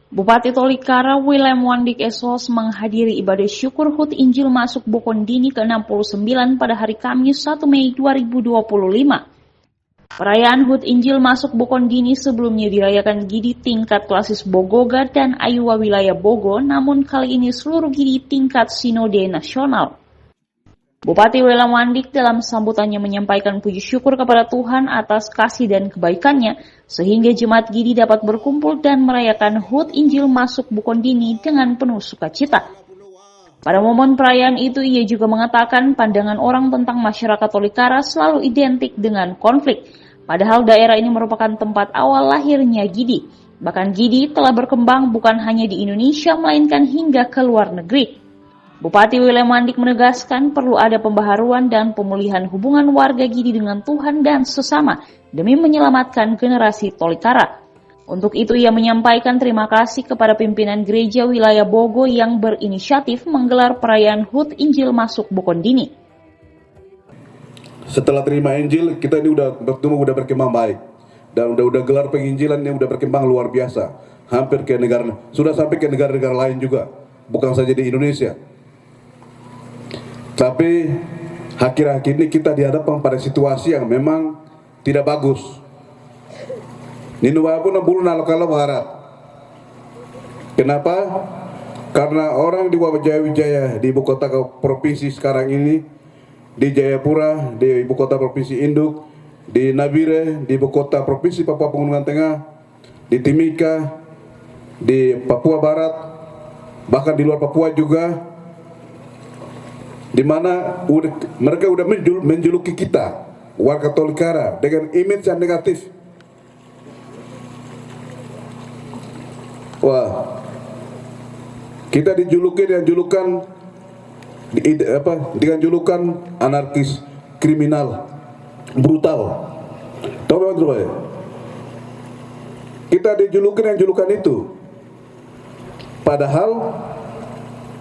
Bupati Tolikara William Wandik Esos menghadiri ibadah syukur HUT Injil Masuk Bokondini ke-69 pada hari Kamis 1 Mei 2025. Perayaan HUT Injil Masuk Bokondini sebelumnya dirayakan Gidi tingkat klasis Bogoga dan Ayua wilayah Bogo, namun kali ini seluruh Gidi tingkat Sinode Nasional. Bupati William Wandik dalam sambutannya menyampaikan puji syukur kepada Tuhan atas kasih dan kebaikannya, sehingga jemaat Gidi dapat berkumpul dan merayakan HUT Injil Masuk Bokondini dengan penuh sukacita. Pada momen perayaan itu, ia juga mengatakan pandangan orang tentang masyarakat Tolikara selalu identik dengan konflik, padahal daerah ini merupakan tempat awal lahirnya Gidi. Bahkan Gidi telah berkembang bukan hanya di Indonesia, melainkan hingga ke luar negeri. Bupati William Wandik menegaskan perlu ada pembaharuan dan pemulihan hubungan warga Gidi dengan Tuhan dan sesama demi menyelamatkan generasi Tolikara. Untuk itu ia menyampaikan terima kasih kepada pimpinan gereja wilayah Bogo yang berinisiatif menggelar perayaan HUT Injil Masuk Bokondini. Setelah terima Injil, kita ini udah berkembang baik. Dan udah gelar penginjilan yang udah berkembang luar biasa. Hampir ke negara, sudah sampai ke negara-negara lain juga. Bukan saja di Indonesia. Tapi akhir-akhir ini kita dihadapkan pada situasi yang memang tidak bagus. Ninu pun bulu nalokala harap. Kenapa? Karena orang di Wijaya di ibu kota provinsi sekarang ini, di Jayapura, di ibu kota provinsi Induk, di Nabire, di ibu kota provinsi Papua Pegunungan Tengah, di Timika, di Papua Barat, bahkan di luar Papua juga, di mana mereka udah menjuluki kita warga Tolikara dengan image yang negatif. Wah, kita dengan julukan anarkis, kriminal, brutal. Tahu ya? Kita dijuluki dengan julukan itu. Padahal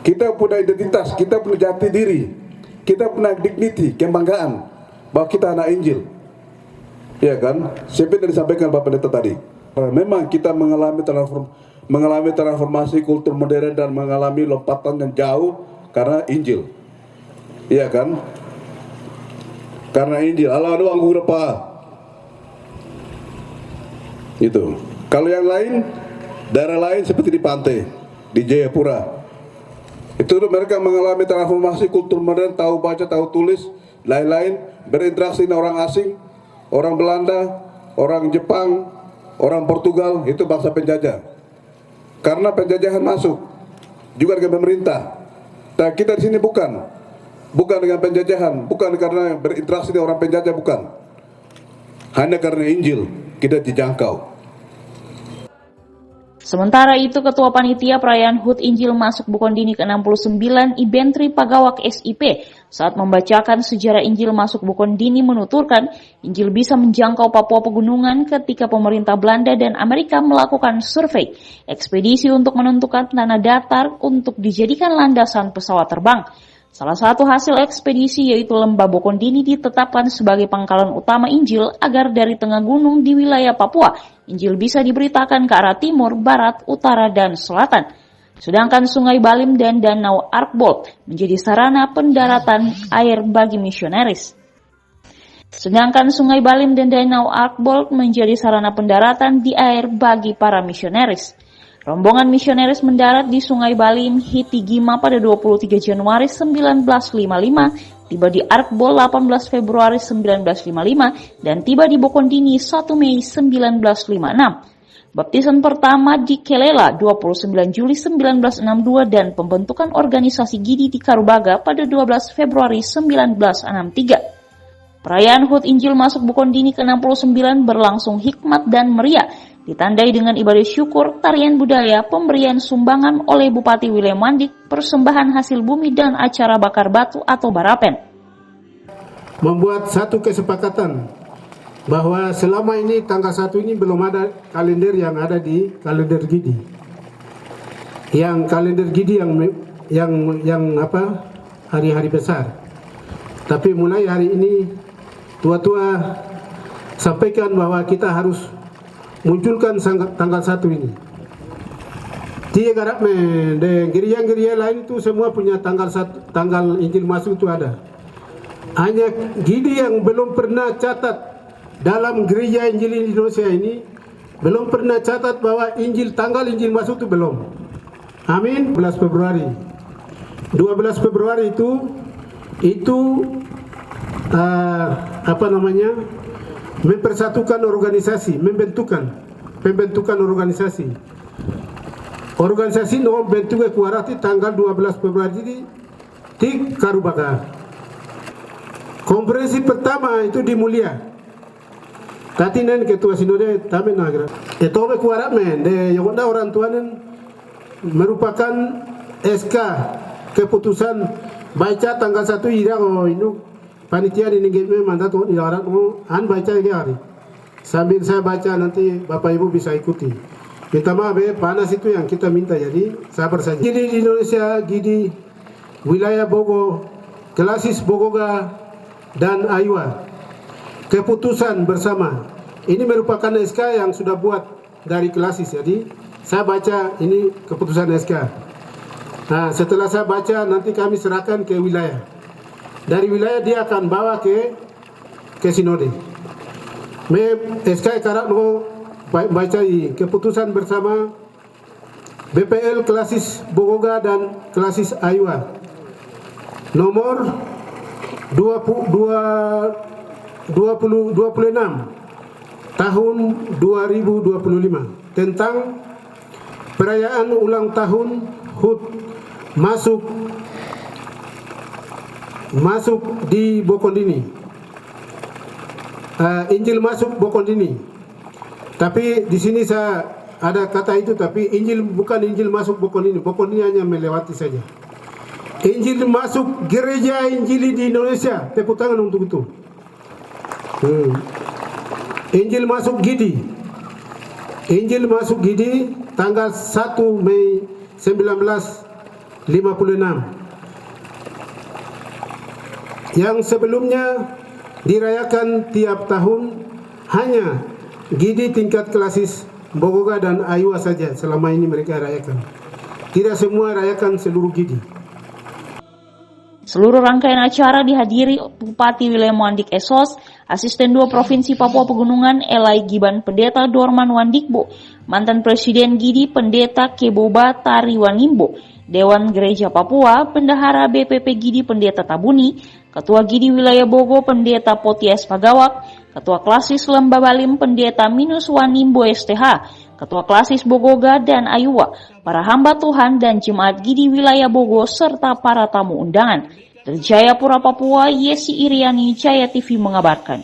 kita punya identitas, kita punya jati diri, kita punya dignity, kebanggaan bahwa kita anak Injil. Ya kan? Seperti yang disampaikan Bapak Pendeta tadi. Memang kita mengalami transformasi kultur modern dan mengalami lompatan yang jauh karena Injil. Iya kan? Karena Injil. Allah ada anggur apa? Itu. Kalau yang lain, daerah lain seperti di pantai, di Jayapura, itu mereka mengalami transformasi kultur modern, tahu baca, tahu tulis, lain-lain, berinteraksi dengan orang asing, orang Belanda, orang Jepang, orang Portugal, itu bangsa penjajah. Karena penjajahan masuk, juga dengan pemerintah. Nah, kita di sini bukan dengan penjajahan, bukan karena berinteraksi dengan orang penjajah, bukan. Hanya karena Injil kita dijangkau. Sementara itu, Ketua Panitia Perayaan HUT Injil Masuk Bokondini ke-69 Ibentri Pagawak SIP saat membacakan sejarah Injil Masuk Bokondini menuturkan Injil bisa menjangkau Papua Pegunungan ketika pemerintah Belanda dan Amerika melakukan survei ekspedisi untuk menentukan tanah datar untuk dijadikan landasan pesawat terbang. Salah satu hasil ekspedisi yaitu Lembah Bokondini ditetapkan sebagai pangkalan utama Injil agar dari tengah gunung di wilayah Papua, Injil bisa diberitakan ke arah timur, barat, utara, dan selatan. Sedangkan Sungai Balim dan Danau Arkbold menjadi sarana pendaratan air bagi misionaris. Sedangkan Sungai Balim dan Danau Arkbold menjadi sarana pendaratan di air bagi para misionaris. Rombongan misionaris mendarat di Sungai Balim Hitigima pada 23 Januari 1955, tiba di Arkbold 18 Februari 1955, dan tiba di Bokondini 1 Mei 1956. Baptisan pertama di Kelela 29 Juli 1962 dan pembentukan organisasi Gidi di Karubaga pada 12 Februari 1963. Perayaan HUT Injil Masuk Bokondini ke-69 berlangsung hikmat dan meriah, ditandai dengan ibadah syukur, tarian budaya, pemberian sumbangan oleh Bupati William Wandik, persembahan hasil bumi, dan acara bakar batu atau barapen. Membuat satu kesepakatan bahwa selama ini tanggal 1 ini belum ada kalender yang ada di kalender Gidi. Yang kalender Gidi yang hari-hari besar. Tapi mulai hari ini tua-tua sampaikan bahwa kita harus munculkan tanggal 1 ini. Tiga garap dan gereja-gereja lain itu semua punya tanggal Injil masuk itu ada. Hanya Gidi yang belum pernah catat dalam gereja Injil Indonesia ini, belum pernah catat bahwa tanggal Injil masuk itu belum. Amin. 12 Februari 12 Februari itu mempersatukan organisasi, pembentukan organisasi. Organisasi no bentuk kuarati tanggal 12 Februari di Karubaga. Konferensi pertama itu di Mulia. Tadi nen ketua sinode tamen nagra. Itu be kuarat men de yonda orang tuanen merupakan SK keputusan baca tanggal 1 ira ini panitia di ninggime mandat ilaran an baca ge hari. Sambil saya baca nanti Bapak Ibu bisa ikuti. Minta maaf panas itu yang kita minta, jadi sabar saja. Gidi di Indonesia, Gidi wilayah Bogo, Klasis Bogoga dan Aywa. Keputusan bersama. Ini merupakan SK yang sudah buat dari Klasis, jadi saya baca ini keputusan SK. Nah, setelah saya baca nanti kami serahkan ke wilayah. Dari wilayah dia akan bawa ke sinode. SK karak no baca keputusan bersama BPL Klasis Bogoga dan Klasis Aywa nomor 26 tahun 2025 tentang perayaan ulang tahun HUT masuk di Bokondini. Injil masuk Bokondini. Tapi di sini saya ada kata itu, tapi Injil bukan Injil masuk Bokondini. Bokondini hanya melewati saja. Injil masuk gereja Injili di Indonesia. Tepuk tangan untuk itu. Injil masuk Gidi. Injil masuk Gidi tanggal 1 Mei 1956. Yang sebelumnya dirayakan tiap tahun hanya Gidi tingkat Klasis Bogoga dan Aywa saja selama ini mereka rayakan. Tidak semua rayakan seluruh Gidi. Seluruh rangkaian acara dihadiri Bupati Wilayah Wandik Esos, Asisten 2 Provinsi Papua Pegunungan Elai Giban Pendeta Dorman Wandikbo, mantan Presiden Gidi Pendeta Keboba Tariwanimbo, Dewan Gereja Papua, Pendahara BPP Gidi Pendeta Tabuni, Ketua Gidi Wilayah Bogo Pendeta Potias Pagawak, Ketua Klasis Lembabalim Pendeta Minus Wanimbo STH, Ketua Klasis Bogoga dan Aywa, para hamba Tuhan dan jemaat Gidi Wilayah Bogo serta para tamu undangan. Dari Jayapura, Papua, Yesi Iriani, Jaya TV mengabarkan.